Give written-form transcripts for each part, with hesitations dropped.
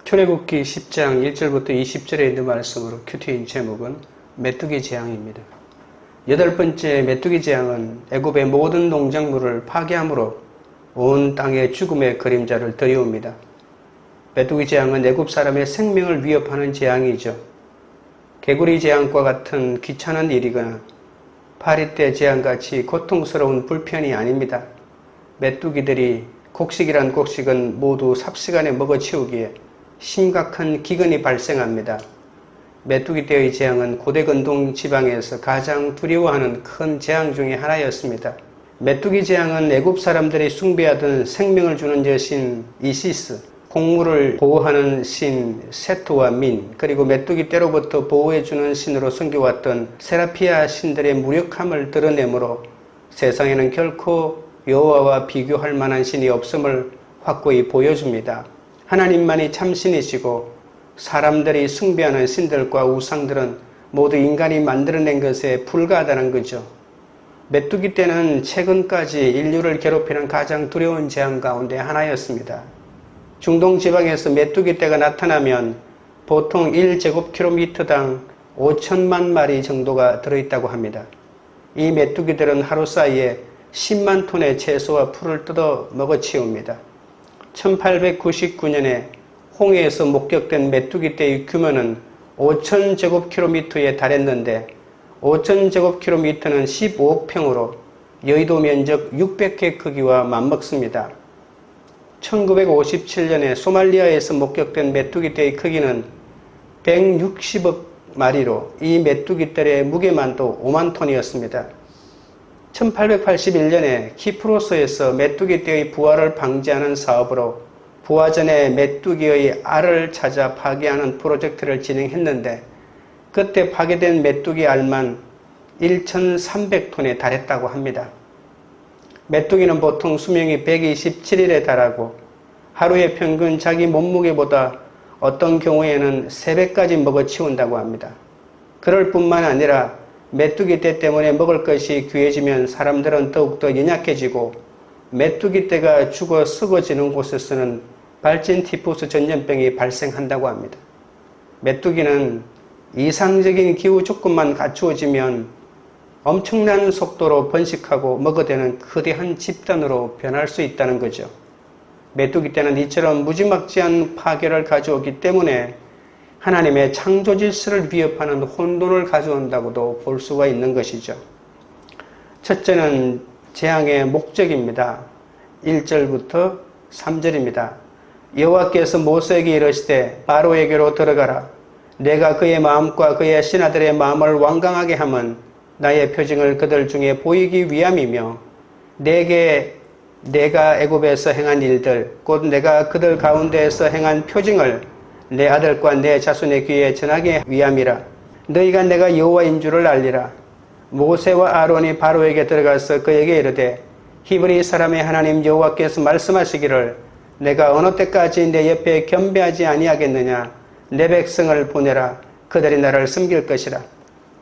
출애굽기 10장 1절부터 20절에 있는 말씀으로 큐티인 제목은 메뚜기 재앙입니다. 여덟 번째 메뚜기 재앙은 애굽의 모든 농작물을 파괴함으로 온 땅에 죽음의 그림자를 들이옵니다. 메뚜기 재앙은 애굽 사람의 생명을 위협하는 재앙이죠. 개구리 재앙과 같은 귀찮은 일이거나 파리떼 재앙같이 고통스러운 불편이 아닙니다. 메뚜기들이 곡식이란 곡식은 모두 삽시간에 먹어치우기에 심각한 기근이 발생합니다. 메뚜기떼의 재앙은 고대 근동 지방에서 가장 두려워하는 큰 재앙 중의 하나였습니다. 메뚜기 재앙은 애굽 사람들이 숭배하던 생명을 주는 여신 이시스, 곡물을 보호하는 신 세토와 민, 그리고 메뚜기떼로부터 보호해주는 신으로 섬겨왔던 세라피아 신들의 무력함을 드러내므로 세상에는 결코 여호와와 비교할 만한 신이 없음을 확고히 보여줍니다. 하나님만이 참신이시고 사람들이 숭배하는 신들과 우상들은 모두 인간이 만들어낸 것에 불과하다는 거죠. 메뚜기 떼는 최근까지 인류를 괴롭히는 가장 두려운 재앙 가운데 하나였습니다. 중동 지방에서 메뚜기 떼가 나타나면 보통 1제곱킬로미터당 5천만 마리 정도가 들어있다고 합니다. 이 메뚜기들은 하루 사이에 10만 톤의 채소와 풀을 뜯어 먹어치웁니다. 1899년에 홍해에서 목격된 메뚜기떼의 규모는 5,000제곱킬로미터에 달했는데 5,000제곱킬로미터는 15평으로 여의도 면적 600개 크기와 맞먹습니다. 1957년에 소말리아에서 목격된 메뚜기떼의 크기는 160억 마리로 이 메뚜기떼의 무게만도 5만 톤이었습니다. 1881년에 키프로스에서 메뚜기떼의 부화를 방지하는 사업으로 부화 전에 메뚜기의 알을 찾아 파괴하는 프로젝트를 진행했는데 그때 파괴된 메뚜기 알만 1,300톤에 달했다고 합니다. 메뚜기는 보통 수명이 127일에 달하고 하루에 평균 자기 몸무게보다 어떤 경우에는 3배까지 먹어치운다고 합니다. 그럴 뿐만 아니라 메뚜기떼 때문에 먹을 것이 귀해지면 사람들은 더욱더 연약해지고 메뚜기떼가 죽어 썩어지는 곳에서는 발진 티푸스 전염병이 발생한다고 합니다. 메뚜기는 이상적인 기후 조건만 갖추어지면 엄청난 속도로 번식하고 먹어대는 거대한 집단으로 변할 수 있다는 거죠. 메뚜기떼는 이처럼 무지막지한 파괴를 가져오기 때문에 하나님의 창조 질서를 위협하는 혼돈을 가져온다고도 볼 수가 있는 것이죠. 첫째는 재앙의 목적입니다. 1절부터 3절입니다. 여호와께서 모세에게 이르시되 바로에게로 들어가라. 내가 그의 마음과 그의 신하들의 마음을 완강하게 함은 나의 표징을 그들 중에 보이기 위함이며 내가 애굽에서 행한 일들 곧 내가 그들 가운데에서 행한 표징을 내 아들과 내 자손의 귀에 전하기 위함이라. 너희가 내가 여호와인 줄을 알리라. 모세와 아론이 바로에게 들어가서 그에게 이르되 히브리 사람의 하나님 여호와께서 말씀하시기를 내가 어느 때까지 내 옆에 겸비하지 아니하겠느냐. 내 백성을 보내라. 그들이 나를 섬길 것이라.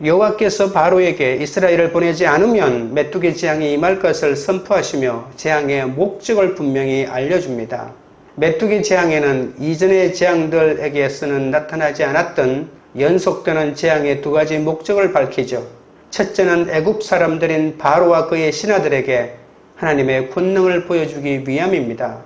여호와께서 바로에게 이스라엘을 보내지 않으면 메뚜기 재앙이 임할 것을 선포하시며 재앙의 목적을 분명히 알려줍니다. 메뚜기 재앙에는 이전의 재앙들에게서는 나타나지 않았던 연속되는 재앙의 두 가지 목적을 밝히죠. 첫째는 애굽 사람들인 바로와 그의 신하들에게 하나님의 권능을 보여주기 위함입니다.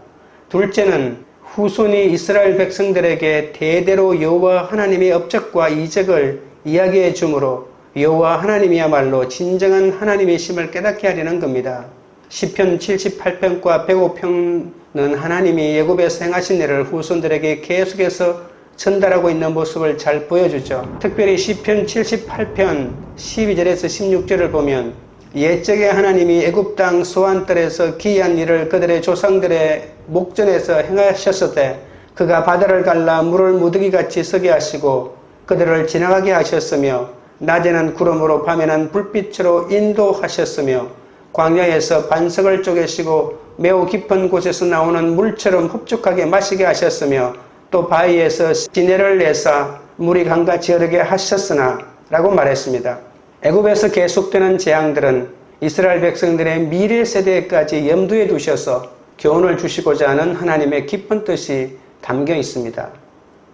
둘째는 후손이 이스라엘 백성들에게 대대로 여호와 하나님의 업적과 이적을 이야기해 주므로 여호와 하나님이야말로 진정한 하나님이심을 깨닫게 하려는 겁니다. 시편 78편과 105편은 하나님이 애굽에서 행하신 일을 후손들에게 계속해서 전달하고 있는 모습을 잘 보여주죠. 특별히 시편 78편 12절에서 16절을 보면 옛적에 하나님이 애굽 땅 소안뜰에서 기이한 일을 그들의 조상들의 목전에서 행하셨을 때 그가 바다를 갈라 물을 무더기같이 서게 하시고 그들을 지나가게 하셨으며 낮에는 구름으로 밤에는 불빛으로 인도하셨으며 광야에서 반석을 쪼개시고 매우 깊은 곳에서 나오는 물처럼 흡족하게 마시게 하셨으며 또 바위에서 시내를 내사 물이 강같이 흐르게 하셨으나 라고 말했습니다. 애굽에서 계속되는 재앙들은 이스라엘 백성들의 미래 세대까지 염두에 두셔서 교훈을 주시고자 하는 하나님의 깊은 뜻이 담겨 있습니다.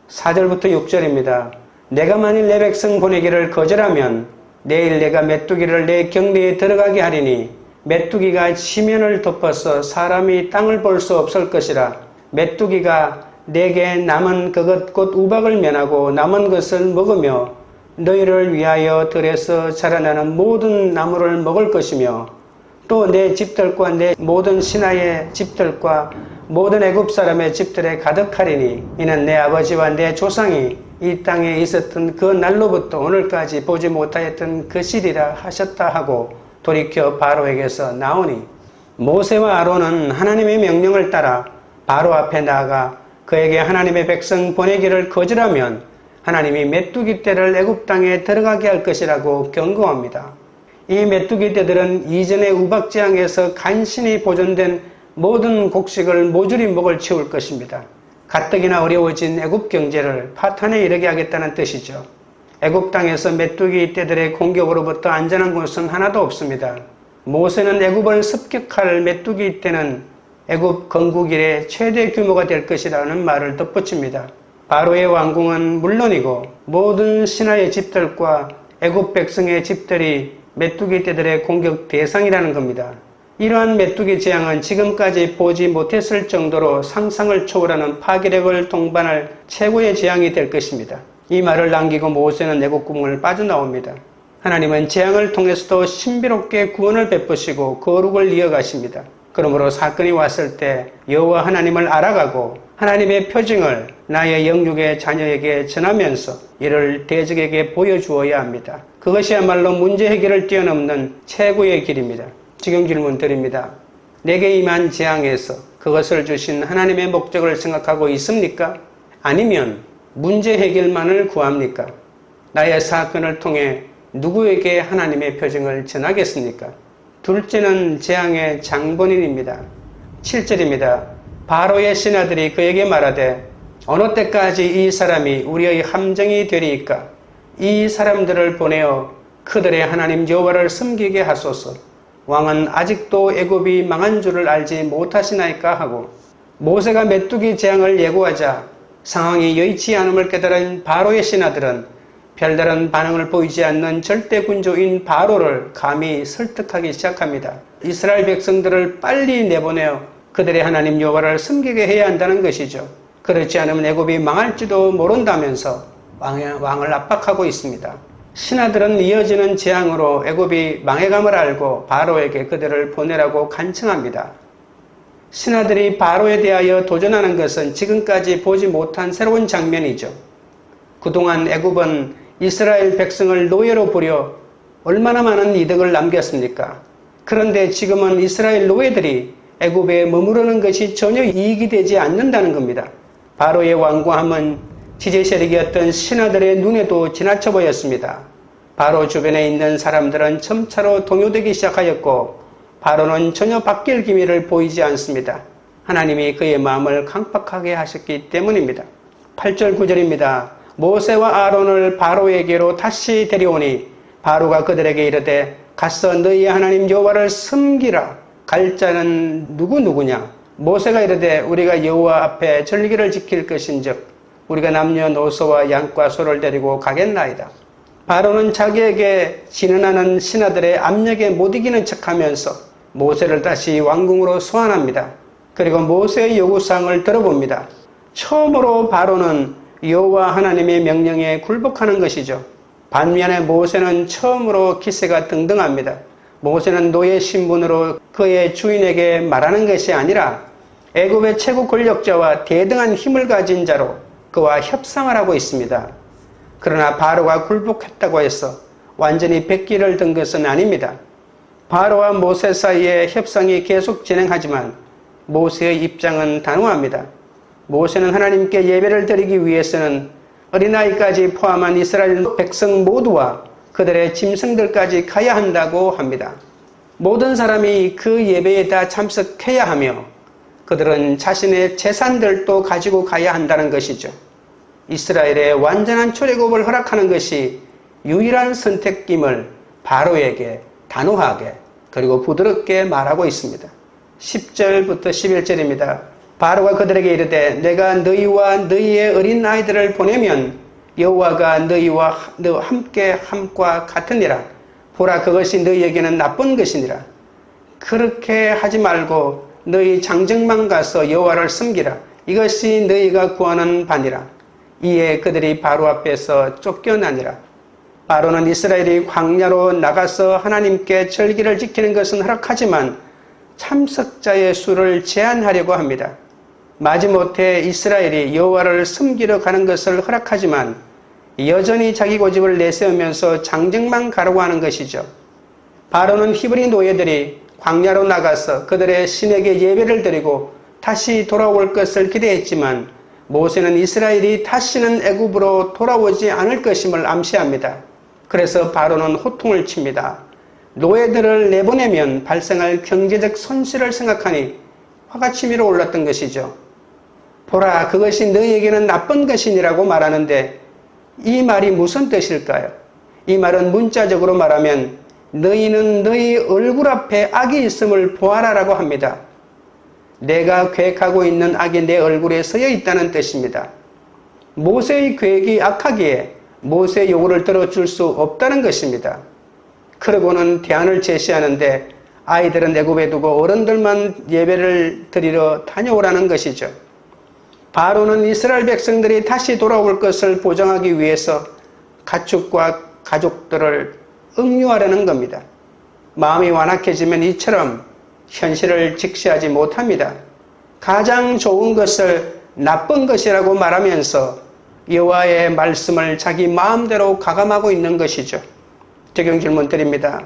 4절부터 6절입니다. 내가 만일 내 백성 보내기를 거절하면 내일 내가 메뚜기를 내 경내에 들어가게 하리니 메뚜기가 지면을 덮어서 사람이 땅을 볼 수 없을 것이라. 메뚜기가 내게 남은 그것 곧 우박을 면하고 남은 것을 먹으며 너희를 위하여 들에서 자라나는 모든 나무를 먹을 것이며 또 내 집들과 내 모든 신하의 집들과 모든 애굽 사람의 집들에 가득하리니 이는 내 아버지와 내 조상이 이 땅에 있었던 그 날로부터 오늘까지 보지 못하였던 것이리라 하셨다 하고 돌이켜 바로에게서 나오니 모세와 아론은 하나님의 명령을 따라 바로 앞에 나아가 그에게 하나님의 백성 보내기를 거절하면 하나님이 메뚜기 떼를 애굽 땅에 들어가게 할 것이라고 경고합니다. 이 메뚜기 떼들은 이전의 우박지향에서 간신히 보존된 모든 곡식을 모조리 먹을 채울 것입니다. 가뜩이나 어려워진 애굽 경제를 파탄에 이르게 하겠다는 뜻이죠. 애굽 땅에서 메뚜기 떼들의 공격으로부터 안전한 곳은 하나도 없습니다. 모세는 애굽을 습격할 메뚜기 떼는 애굽 건국 이래 최대 규모가 될 것이라는 말을 덧붙입니다. 바로의 왕궁은 물론이고 모든 신하의 집들과 애굽 백성의 집들이 메뚜기 떼들의 공격 대상이라는 겁니다. 이러한 메뚜기 재앙은 지금까지 보지 못했을 정도로 상상을 초월하는 파괴력을 동반할 최고의 재앙이 될 것입니다. 이 말을 남기고 모세는 애국궁을 빠져나옵니다. 하나님은 재앙을 통해서도 신비롭게 구원을 베푸시고 거룩을 이어가십니다. 그러므로 사건이 왔을 때 여호와 하나님을 알아가고 하나님의 표징을 나의 영육의 자녀에게 전하면서 이를 대적에게 보여주어야 합니다. 그것이야말로 문제 해결을 뛰어넘는 최고의 길입니다. 지금 질문 드립니다. 내게 임한 재앙에서 그것을 주신 하나님의 목적을 생각하고 있습니까? 아니면 문제 해결만을 구합니까? 나의 사건을 통해 누구에게 하나님의 표징을 전하겠습니까? 둘째는 재앙의 장본인입니다. 7절입니다. 바로의 신하들이 그에게 말하되 어느 때까지 이 사람이 우리의 함정이 되리이까? 이 사람들을 보내어 그들의 하나님 여호와를 섬기게 하소서. 왕은 아직도 애굽이 망한 줄을 알지 못하시나이까 하고 모세가 메뚜기 재앙을 예고하자 상황이 여의치 않음을 깨달은 바로의 신하들은 별다른 반응을 보이지 않는 절대 군주인 바로를 감히 설득하기 시작합니다. 이스라엘 백성들을 빨리 내보내어 그들의 하나님 여호와를 섬기게 해야 한다는 것이죠. 그렇지 않으면 애굽이 망할지도 모른다면서 왕을 압박하고 있습니다. 신하들은 이어지는 재앙으로 애굽이 망해감을 알고 바로에게 그들을 보내라고 간청합니다. 신하들이 바로에 대하여 도전하는 것은 지금까지 보지 못한 새로운 장면이죠. 그동안 애굽은 이스라엘 백성을 노예로 부려 얼마나 많은 이득을 남겼습니까? 그런데 지금은 이스라엘 노예들이 애굽에 머무르는 것이 전혀 이익이 되지 않는다는 겁니다. 바로의 완고함은 지제 세력이었던 신하들의 눈에도 지나쳐 보였습니다. 바로 주변에 있는 사람들은 점차로 동요되기 시작하였고 바로는 전혀 바뀔 기미를 보이지 않습니다. 하나님이 그의 마음을 강팍하게 하셨기 때문입니다. 8절 9절입니다. 모세와 아론을 바로에게로 다시 데려오니 바로가 그들에게 이르되 가서 너희의 하나님 여호와를 섬기라. 갈 자는 누구냐? 모세가 이르되 우리가 여호와 앞에 절기를 지킬 것인즉 우리가 남녀노소와 양과 소를 데리고 가겠나이다. 바로는 자기에게 진언하는 신하들의 압력에 못 이기는 척하면서 모세를 다시 왕궁으로 소환합니다. 그리고 모세의 요구사항을 들어봅니다. 처음으로 바로는 여호와 하나님의 명령에 굴복하는 것이죠. 반면에 모세는 처음으로 기세가 등등합니다. 모세는 노예 신분으로 그의 주인에게 말하는 것이 아니라 애굽의 최고 권력자와 대등한 힘을 가진 자로 그와 협상을 하고 있습니다. 그러나 바로가 굴복했다고 해서 완전히 백기를 든 것은 아닙니다. 바로와 모세 사이에 협상이 계속 진행하지만 모세의 입장은 단호합니다. 모세는 하나님께 예배를 드리기 위해서는 어린아이까지 포함한 이스라엘 백성 모두와 그들의 짐승들까지 가야 한다고 합니다. 모든 사람이 그 예배에 다 참석해야 하며 그들은 자신의 재산들도 가지고 가야 한다는 것이죠. 이스라엘의 완전한 출애굽을 허락하는 것이 유일한 선택임을 바로에게 단호하게 그리고 부드럽게 말하고 있습니다. 10절부터 11절입니다. 바로가 그들에게 이르되 내가 너희와 너희의 어린 아이들을 보내면 여호와가 너희와 너 함께 함과 같으니라. 보라, 그것이 너희에게는 나쁜 것이니라. 그렇게 하지 말고 너희 장정만 가서 여호와를 섬기라. 이것이 너희가 구하는 바니라. 이에 그들이 바로 앞에서 쫓겨나니라. 바로는 이스라엘이 광야로 나가서 하나님께 절기를 지키는 것은 허락하지만 참석자의 수를 제한하려고 합니다. 마지못해 이스라엘이 여호와를 섬기러 가는 것을 허락하지만 여전히 자기 고집을 내세우면서 장정만 가라고 하는 것이죠. 바로는 히브리 노예들이 광야로 나가서 그들의 신에게 예배를 드리고 다시 돌아올 것을 기대했지만 모세는 이스라엘이 다시는 애굽으로 돌아오지 않을 것임을 암시합니다. 그래서 바로는 호통을 칩니다. 노예들을 내보내면 발생할 경제적 손실을 생각하니 화가 치밀어 올랐던 것이죠. 보라, 그것이 너희에게는 나쁜 것이니라고 말하는데 이 말이 무슨 뜻일까요? 이 말은 문자적으로 말하면 너희는 너희 얼굴 앞에 악이 있음을 보아라라고 합니다. 내가 계획하고 있는 악이 내 얼굴에 서여 있다는 뜻입니다. 모세의 계획이 악하기에 모세의 요구를 들어줄 수 없다는 것입니다. 그러고는 대안을 제시하는데 아이들은 애굽에 두고 어른들만 예배를 드리러 다녀오라는 것이죠. 바로는 이스라엘 백성들이 다시 돌아올 것을 보장하기 위해서 가축과 가족들을 억류하려는 겁니다. 마음이 완악해지면 이처럼 현실을 직시하지 못합니다. 가장 좋은 것을 나쁜 것이라고 말하면서 여호와의 말씀을 자기 마음대로 가감하고 있는 것이죠. 적용 질문 드립니다.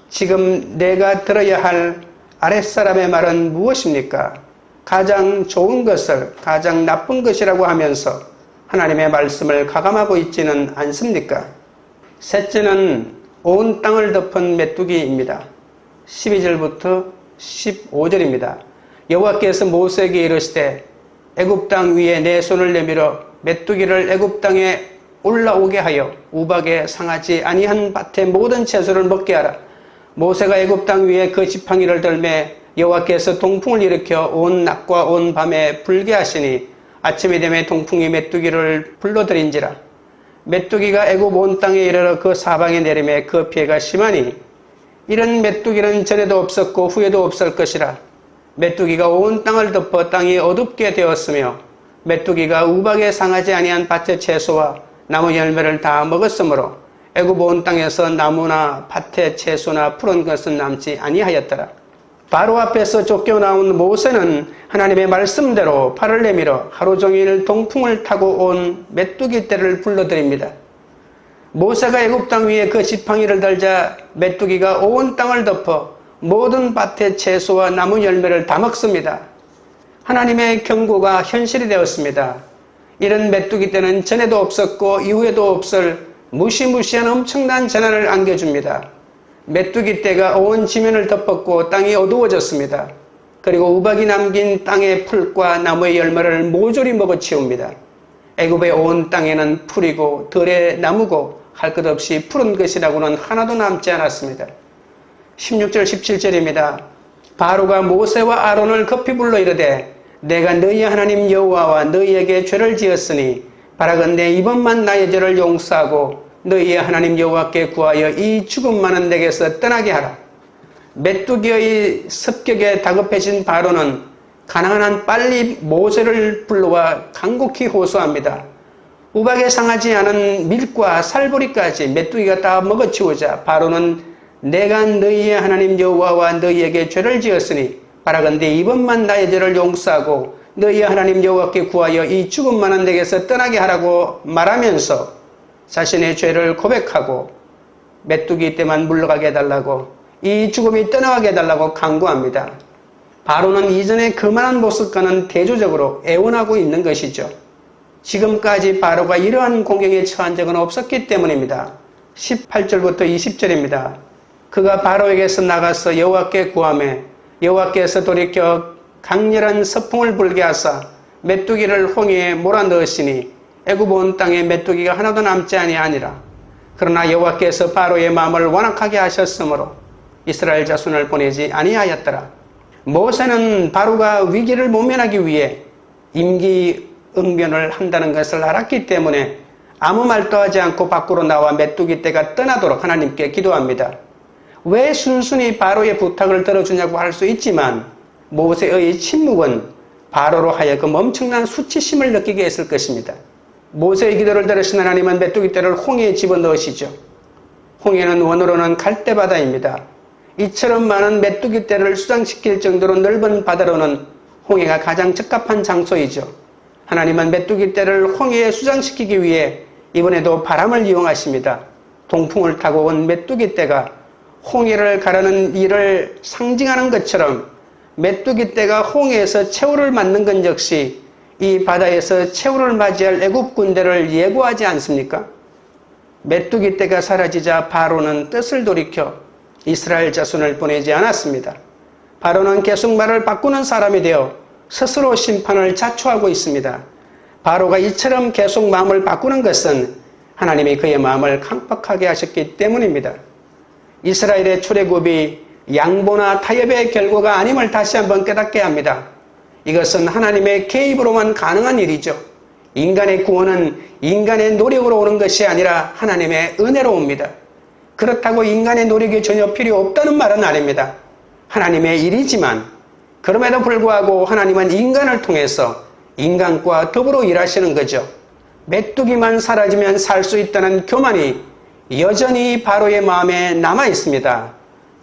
지금 내가 들어야 할 아랫사람의 말은 무엇입니까? 가장 좋은 것을 가장 나쁜 것이라고 하면서 하나님의 말씀을 가감하고 있지는 않습니까? 셋째는 온 땅을 덮은 메뚜기입니다. 12절부터 15절입니다. 여호와께서 모세에게 이르시되 애굽 땅 위에 내 손을 내밀어 메뚜기를 애굽 땅에 올라오게 하여 우박에 상하지 아니한 밭의 모든 채소를 먹게 하라. 모세가 애굽 땅 위에 그 지팡이를 들매 여호와께서 동풍을 일으켜 온 낮과 온 밤에 불게 하시니 아침이 되매 동풍이 메뚜기를 불러들인지라. 메뚜기가 애굽 온 땅에 이르러 그 사방에 내리매 그 피해가 심하니 이런 메뚜기는 전에도 없었고 후에도 없을 것이라. 메뚜기가 온 땅을 덮어 땅이 어둡게 되었으며 메뚜기가 우박에 상하지 아니한 밭의 채소와 나무 열매를 다 먹었으므로 애굽 온 땅에서 나무나 밭의 채소나 푸른 것은 남지 아니하였더라. 바로 앞에서 쫓겨나온 모세는 하나님의 말씀대로 팔을 내밀어 하루 종일 동풍을 타고 온 메뚜기 떼를 불러들입니다. 모세가 애굽 땅 위에 그 지팡이를 들자 메뚜기가 온 땅을 덮어 모든 밭의 채소와 나무 열매를 다 먹습니다. 하나님의 경고가 현실이 되었습니다. 이런 메뚜기 떼는 전에도 없었고 이후에도 없을 무시무시한 엄청난 재난을 안겨줍니다. 메뚜기 떼가 온 지면을 덮었고 땅이 어두워졌습니다. 그리고 우박이 남긴 땅의 풀과 나무의 열매를 모조리 먹어치웁니다. 애굽의 온 땅에는 풀이고 들의 나무고 할 것 없이 푸른 것이라고는 하나도 남지 않았습니다. 16절 17절입니다. 바로가 모세와 아론을 급히 불러 이르되 내가 너희 하나님 여호와와 너희에게 죄를 지었으니 바라건대 이번만 나의 죄를 용서하고 너희의 하나님 여호와께 구하여 이 죽음 많은 내게서 떠나게 하라. 메뚜기의 습격에 다급해진 바로는 가나안 빨리 모세를 불러와 간곡히 호소합니다. 우박에 상하지 않은 밀과 살보리까지 메뚜기가 다 먹어치우자 바로는 내가 너희의 하나님 여호와와 너희에게 죄를 지었으니 바라건대 이번만 나의 죄를 용서하고 너희의 하나님 여호와께 구하여 이 죽음 많은 내게서 떠나게 하라고 말하면서 자신의 죄를 고백하고 메뚜기 떼만 물러가게 해달라고 이 죽음이 떠나가게 해달라고 간구합니다. 바로는 이전에 그만한 모습과는 대조적으로 애원하고 있는 것이죠. 지금까지 바로가 이러한 공경에 처한 적은 없었기 때문입니다. 18절부터 20절입니다. 그가 바로에게서 나가서 여호와께 구하매 여호와께서 돌이켜 강렬한 서풍을 불게 하사 메뚜기를 홍해에 몰아넣으시니 애굽 온 땅에 메뚜기가 하나도 남지 아니하니라. 그러나 여호와께서 바로의 마음을 완악하게 하셨으므로 이스라엘 자손을 보내지 아니하였더라. 모세는 바로가 위기를 모면하기 위해 임기응변을 한다는 것을 알았기 때문에 아무 말도 하지 않고 밖으로 나와 메뚜기 떼가 떠나도록 하나님께 기도합니다. 왜 순순히 바로의 부탁을 들어주냐고 할 수 있지만 모세의 침묵은 바로로 하여금 엄청난 수치심을 느끼게 했을 것입니다. 모세의 기도를 들으신 하나님은 메뚜기 떼를 홍해에 집어넣으시죠. 홍해는 원어로는 갈대바다입니다. 이처럼 많은 메뚜기 떼를 수장시킬 정도로 넓은 바다로는 홍해가 가장 적합한 장소이죠. 하나님은 메뚜기 떼를 홍해에 수장시키기 위해 이번에도 바람을 이용하십니다. 동풍을 타고 온 메뚜기 떼가 홍해를 가르는 일을 상징하는 것처럼 메뚜기 떼가 홍해에서 최후를 맞는 건 역시 이 바다에서 최후를 맞이할 애굽 군대를 예고하지 않습니까? 메뚜기 떼가 사라지자 바로는 뜻을 돌이켜 이스라엘 자손을 보내지 않았습니다. 바로는 계속 말을 바꾸는 사람이 되어 스스로 심판을 자초하고 있습니다. 바로가 이처럼 계속 마음을 바꾸는 것은 하나님이 그의 마음을 강팍하게 하셨기 때문입니다. 이스라엘의 출애굽이 양보나 타협의 결과가 아님을 다시 한번 깨닫게 합니다. 이것은 하나님의 개입으로만 가능한 일이죠. 인간의 구원은 인간의 노력으로 오는 것이 아니라 하나님의 은혜로 옵니다. 그렇다고 인간의 노력이 전혀 필요 없다는 말은 아닙니다. 하나님의 일이지만 그럼에도 불구하고 하나님은 인간을 통해서 인간과 더불어 일하시는 거죠. 메뚜기만 사라지면 살 수 있다는 교만이 여전히 바로의 마음에 남아 있습니다.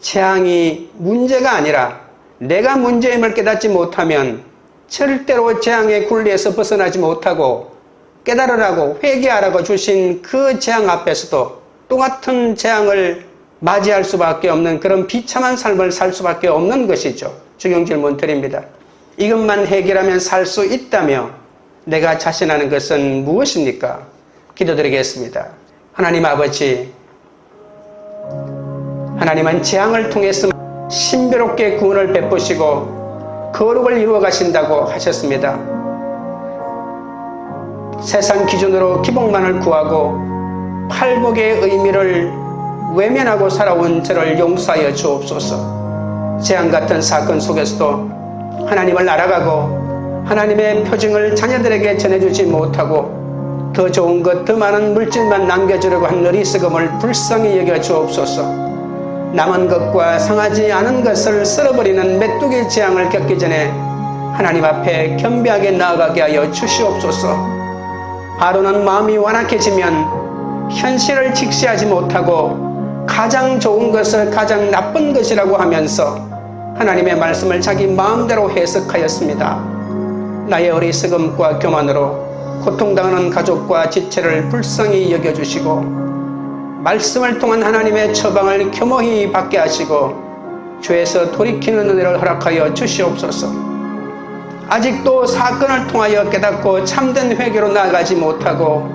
재앙이 문제가 아니라 내가 문제임을 깨닫지 못하면 절대로 재앙의 굴레에서 벗어나지 못하고 깨달으라고 회개하라고 주신 그 재앙 앞에서도 똑같은 재앙을 맞이할 수밖에 없는 그런 비참한 삶을 살 수밖에 없는 것이죠. 중요한 질문 드립니다. 이것만 해결하면 살 수 있다며 내가 자신하는 것은 무엇입니까? 기도드리겠습니다. 하나님 아버지, 하나님은 재앙을 통해서 신비롭게 구원을 베푸시고 거룩을 이루어 가신다고 하셨습니다. 세상 기준으로 기복만을 구하고 팔복의 의미를 외면하고 살아온 저를 용서하여 주옵소서. 재앙 같은 사건 속에서도 하나님을 알아가고 하나님의 표징을 자녀들에게 전해주지 못하고 더 좋은 것, 더 많은 물질만 남겨주려고 한 어리석음을 불쌍히 여겨 주옵소서. 남은 것과 상하지 않은 것을 쓸어버리는 메뚜기 재앙을 겪기 전에 하나님 앞에 겸비하게 나아가게 하여 주시옵소서. 바로는 마음이 완악해지면 현실을 직시하지 못하고 가장 좋은 것을 가장 나쁜 것이라고 하면서 하나님의 말씀을 자기 마음대로 해석하였습니다. 나의 어리석음과 교만으로 고통당하는 가족과 지체를 불쌍히 여겨주시고 말씀을 통한 하나님의 처방을 겸허히 받게 하시고 죄에서 돌이키는 은혜를 허락하여 주시옵소서. 아직도 사건을 통하여 깨닫고 참된 회개로 나아가지 못하고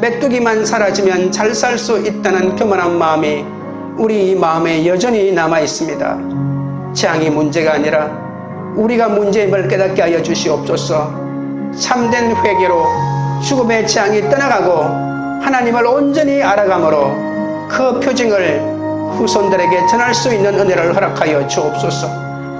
메뚜기만 사라지면 잘 살 수 있다는 교만한 마음이 우리 마음에 여전히 남아 있습니다. 재앙이 문제가 아니라 우리가 문제임을 깨닫게 하여 주시옵소서. 참된 회개로 죽음의 재앙이 떠나가고 하나님을 온전히 알아감으로 그 표징을 후손들에게 전할 수 있는 은혜를 허락하여 주옵소서.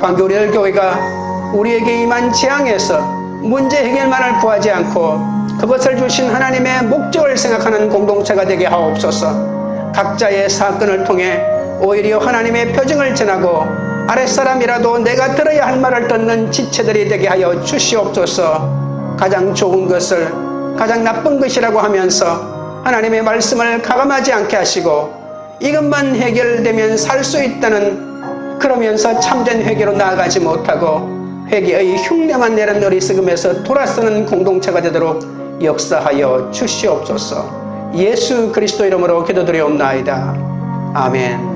광교리을 교회가 우리에게 임한 재앙에서 문제 해결만을 구하지 않고 그것을 주신 하나님의 목적을 생각하는 공동체가 되게 하옵소서. 각자의 사건을 통해 오히려 하나님의 표징을 전하고 아랫사람이라도 내가 들어야 할 말을 듣는 지체들이 되게 하여 주시옵소서. 가장 좋은 것을 가장 나쁜 것이라고 하면서 하나님의 말씀을 가감하지 않게 하시고 이것만 해결되면 살 수 있다는, 그러면서 참된 회개로 나아가지 못하고 회개의 흉내만 내는 어리석음에서 돌아서는 공동체가 되도록 역사하여 주시옵소서. 예수 그리스도 이름으로 기도드리옵나이다. 아멘.